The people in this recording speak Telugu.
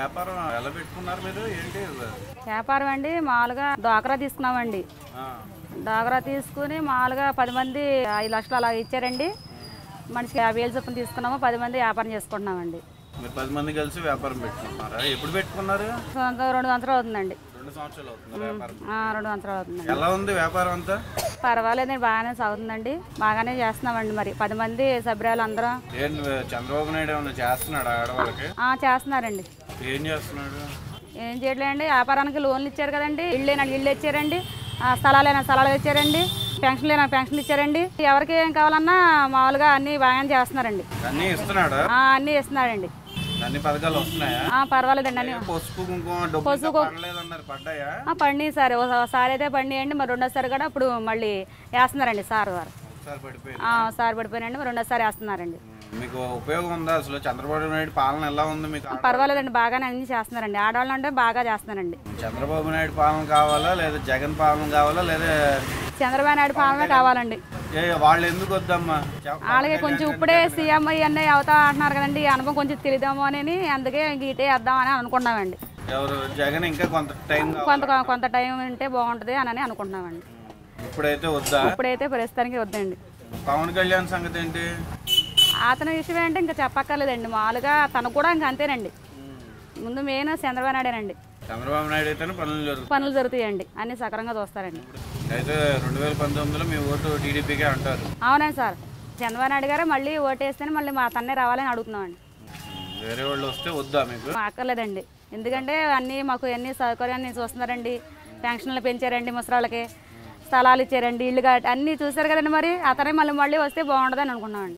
వ్యాపారం ఎలా పెట్టుకున్నారు మీరు? ఏంటి వ్యాపారం అండి? మామూలుగా డ్వాక్రా తీసుకున్నామండి. డ్వాక్రా తీసుకుని మామూలుగా 10 మంది 5 లక్షలు అలా ఇచ్చారండి. మనిషికి 50,000 చొప్పున తీసుకున్నాము. 10 మంది వ్యాపారం చేసుకుంటున్నామండి. మీరు 10 మంది కలిసి వ్యాపారం పెట్టుకుంటున్నారా? ఎప్పుడు పెట్టుకున్నారు? 2 సంవత్సరాలు అవుతుందండి. 2 సంవత్సరాలు అవుతుంది వ్యాపారం. 2 సంవత్సరాలు అవుతుందండి. ఎలా ఉంది వ్యాపారం అంతా? పర్వాలేదండి, బాగానే సాగుతుందండి. బాగానే చేస్తున్నామండి. మరి 10 మంది సభ్యులు అందరం. ఏంటి చంద్రబాబు నాయుడు ఏమన్నా చేస్తున్నాడు ఆడవాళ్ళకి? చేస్తున్నారండి. ఏం చేస్తున్నాడు? ఏం చేయట్లేదండి, వ్యాపారానికి లోన్లు ఇచ్చారు కదండి. ఇళ్ళు ఇచ్చారండి. స్థలాలైనా స్థలాలు ఇచ్చారండి. పెన్షన్లు అయినా పెన్షన్లు ఇచ్చారండి. ఎవరికి ఏం కావాలన్నా మామూలుగా అన్ని బాగానే చేస్తున్నారండి. అన్నీ ఇస్తున్నాడా? అన్నీ ఇస్తున్నాడండి. అన్ని పథకాలు వస్తున్నాయా? పర్వాలేదండి. అన్ని పసుపు కుంకుమ పడ్డాయా? పండి సార్ ఒకసారి అయితే పండియండి. మరి రెండోసారి కూడా ఇప్పుడు మళ్ళీ వేస్తున్నారండి సార్ వారు. సార్ పడిపోయినండి, మరి రెండోసారి వేస్తున్నారండి. మీకు ఉపయోగం ఉందా అసలు? చంద్రబాబు నాయుడు పాలన ఎలా ఉంది మీకు? పర్వాలేదండి, బాగానే అన్ని చేస్తున్నారండి. ఆడవాళ్ళు అంటే బాగా చేస్తున్నారండి. చంద్రబాబు నాయుడు పాలన కావాలా లేదా జగన్ పాలన కావాలా లేదా చంద్రబాబు నాయుడు పాలన కావాలండి. వాళ్ళు ఎందుకు వద్దమ్మా? అలాగే కొంచెం ఇప్పుడే సీఎం ఇవన్నీ అవుతా అంటున్నారు కదండి. ఈ అనుభవం కొంచెం తెలియదేమో అని అందుకే ఇటే వేద్దామని అనుకున్నామండి. ఎవరు? జగన్ ఇంకా కొంత టైం ఉంటే బాగుంటుంది అని అనుకుంటున్నామండి. ఇప్పుడైతే వద్దా? ఇప్పుడైతే ప్రస్తుతానికి వద్దండి. పవన్ కళ్యాణ్ సంగతి ఏంటి? అతని విషయం అంటే ఇంకా చెప్పక్కర్లేదండి. మామూలుగా తను కూడా ఇంకా అంతేనండి. ముందు మెయిన్ చంద్రబాబు నాయుడేనండి. చంద్రబాబు నాయుడు అయితేనే పనులు జరుగుతాయండి, అన్ని సక్రంగా చూస్తారండి. అయితే 2019లో మీ ఓటు టీడీపీకే అంటారు? అవునండి సార్. చంద్రబాబు నాయుడు గారే మళ్ళీ ఓటు వేస్తేనే మళ్ళీ మా తన్నే రావాలని అడుగుతున్నామండి. వేరే వాళ్ళు వస్తే వద్దా మీకు? అక్కర్లేదండి. ఎందుకంటే మాకు అన్ని సౌకర్యాన్ని చూస్తున్నారండి. పెన్షన్లు పెంచారండి, ముసరాళ్ళకి స్థలాలు ఇచ్చారండి, ఇల్లు అన్నీ చూసారు కదండి. మరి అతనే మళ్ళీ వస్తే బాగుంటుందని అనుకున్నామండి.